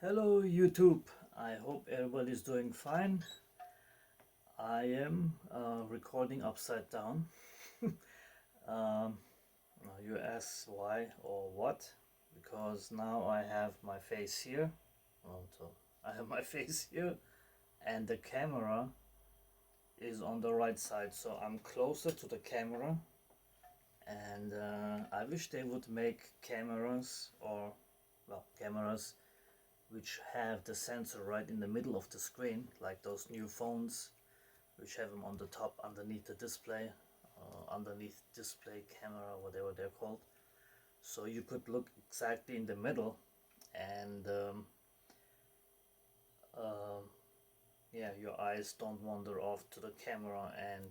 Hello YouTube, I hope everybody's doing fine. I am recording upside down. um, you ask why or what? Because now I have my face here. So I have my face here and the camera is on the right side, so I'm closer to the camera. And I wish they would make cameras cameras which have the sensor right in the middle of the screen, like those new phones which have them on the top underneath the display, underneath display camera, whatever they're called. So you could look exactly in the middle and uh, yeah, your eyes don't wander off to the camera and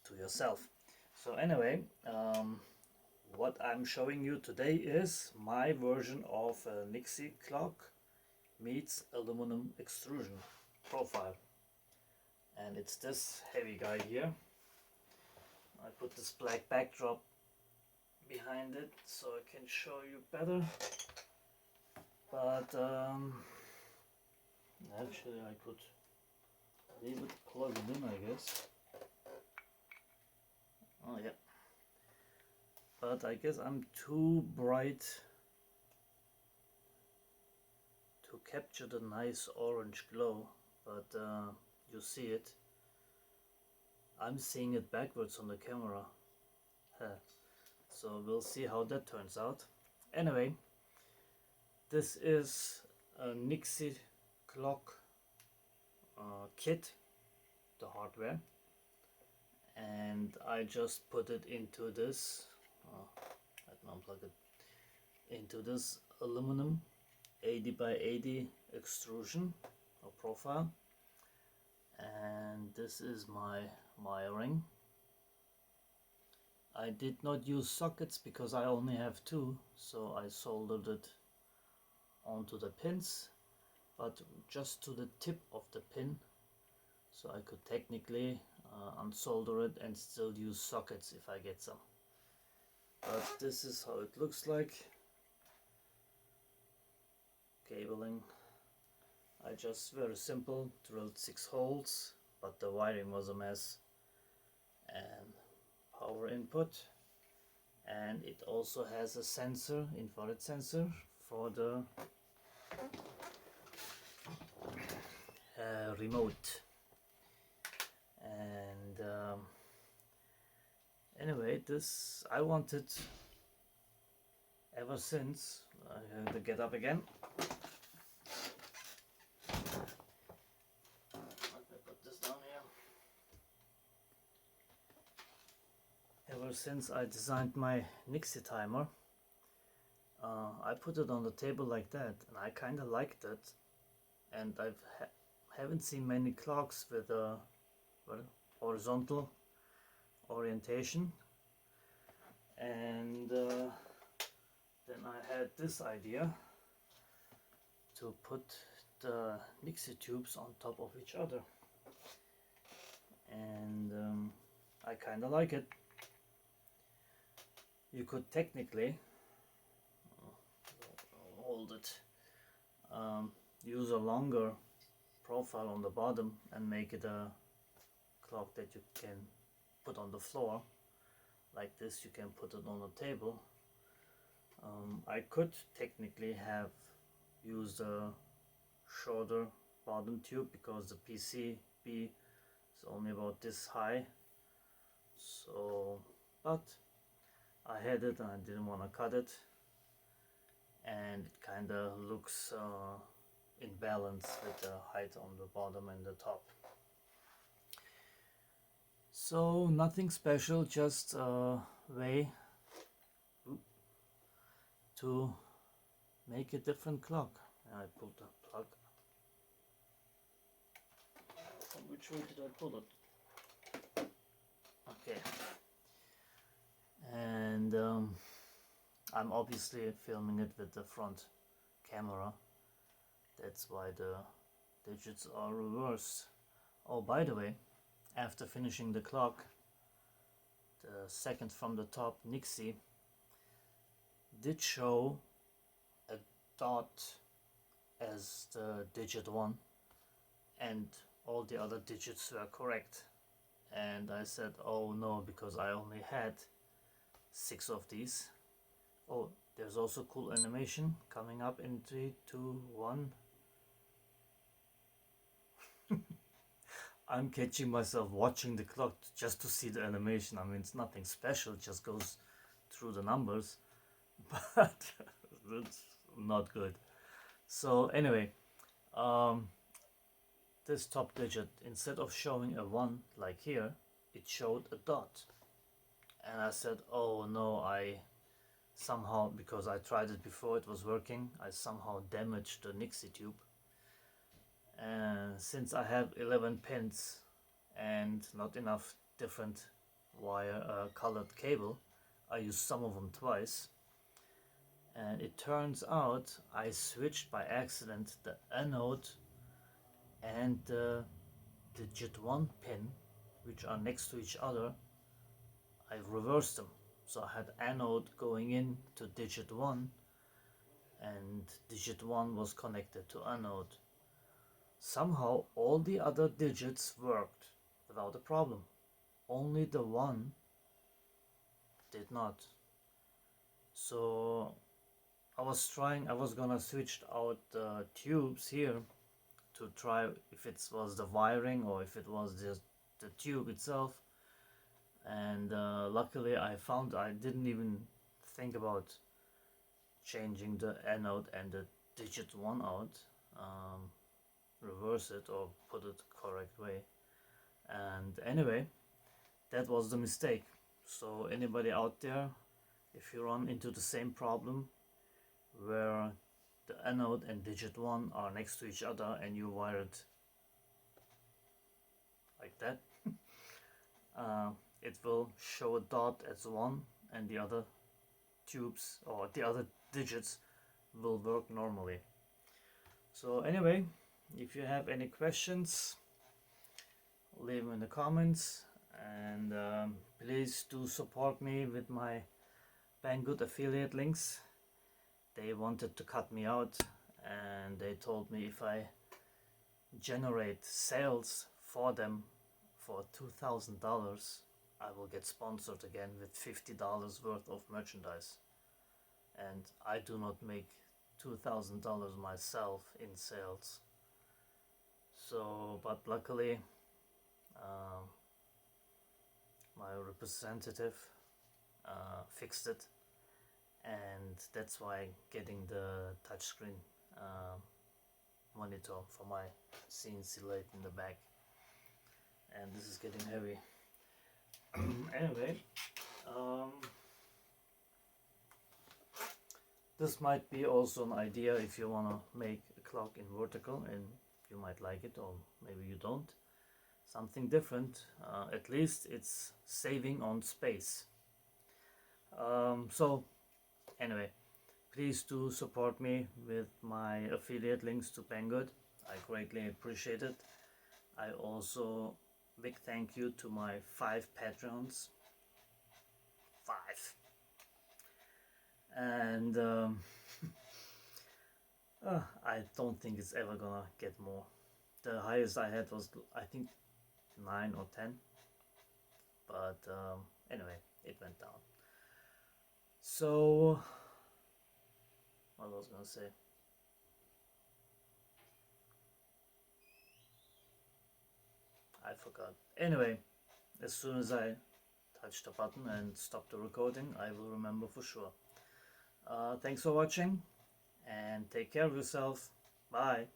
to yourself. So anyway, what I'm showing you today is my version of a Nixie clock meets aluminum extrusion profile, and it's this heavy guy here. I put this black backdrop behind it so I can show you better, but actually I could leave it plugged in, I guess. Oh yeah, but I guess I'm too bright to capture the nice orange glow, but you see it. I'm seeing it backwards on the camera. So we'll see how that turns out. Anyway, this is a Nixie clock kit, the hardware, and I just put it into this, let me unplug it, into this aluminum 80 by 80 extrusion or profile, and this is my wiring. I did not use sockets because I only have two, so I soldered it onto the pins, but just to the tip of the pin, so I could technically unsolder it and still use sockets if I get some. But this is how it looks like. Cabling, I just very simple drilled 6 holes, but the wiring was a mess. And power input, and it also has a sensor, infrared sensor, for the remote. And anyway, this I wanted ever since. I have to get up again. Let me put this down here. Ever since I designed my Nixie timer, I put it on the table like that, and I kind of liked it. And I haven't seen many clocks with a horizontal orientation. And then I had this idea to put the Nixie tubes on top of each other, and I kind of like it. You could technically hold it, use a longer profile on the bottom and make it a clock that you can put on the floor like this. You can put it on the table. I could technically have used a shorter bottom tube because the PCB is only about this high, so but I had it and I didn't want to cut it, and it kind of looks in balance with the height on the bottom and the top. So nothing special, just a way to make a different clock. I pulled the plug. Which way did I pull it? Okay. And I'm obviously filming it with the front camera. That's why the digits are reversed. Oh, by the way, after finishing the clock, the second from the top, Nixie, did show a dot as the digit 1 and all the other digits were correct. And I said, oh no, because I only had 6 of these. Oh, there's also cool animation coming up in 3, 2, 1. I'm catching myself watching the clock just to see the animation. I mean, it's nothing special, it just goes through the numbers, but it's not good. So anyway, this top digit, instead of showing a 1 like here, it showed a dot. And I said, oh no, I somehow, because I tried it before, it was working, I somehow damaged the Nixie tube. And since I have 11 pins and not enough different wire colored cable, I used some of them twice. And it turns out I switched by accident the anode and the digit 1 pin, which are next to each other. I reversed them. So I had anode going in to digit 1 and digit 1 was connected to anode. Somehow all the other digits worked without a problem. Only the 1 did not. So I was gonna switch out the tubes here to try if it was the wiring or if it was just the tube itself. And luckily I didn't even think about changing the anode and the digit 1 out, reverse it or put it correct way. And anyway, that was the mistake. So anybody out there, if you run into the same problem where the anode and digit 1 are next to each other and you wire it like that, it will show a dot as 1 and the other tubes or the other digits will work normally. So anyway, if you have any questions, leave them in the comments, and please do support me with my Banggood affiliate links. They wanted to cut me out and they told me if I generate sales for them for $2,000, I will get sponsored again with $50 worth of merchandise. And I do not make $2,000 myself in sales. So, but luckily my representative fixed it, and that's why getting the touchscreen monitor for my CNC lathe in the back. And this is getting heavy. Anyway, this might be also an idea if you want to make a clock in vertical, and you might like it or maybe you don't. Something different, at least it's saving on space. So anyway, please do support me with my affiliate links to Banggood. I greatly appreciate it. I also big thank you to my 5 patrons. 5. And I don't think it's ever gonna get more. The highest I had was, I think, 9 or 10, but anyway, it went down. So what was I gonna say? I forgot. Anyway, as soon as I touch the button and stop the recording, I will remember for sure. Thanks for watching and take care of yourself. Bye.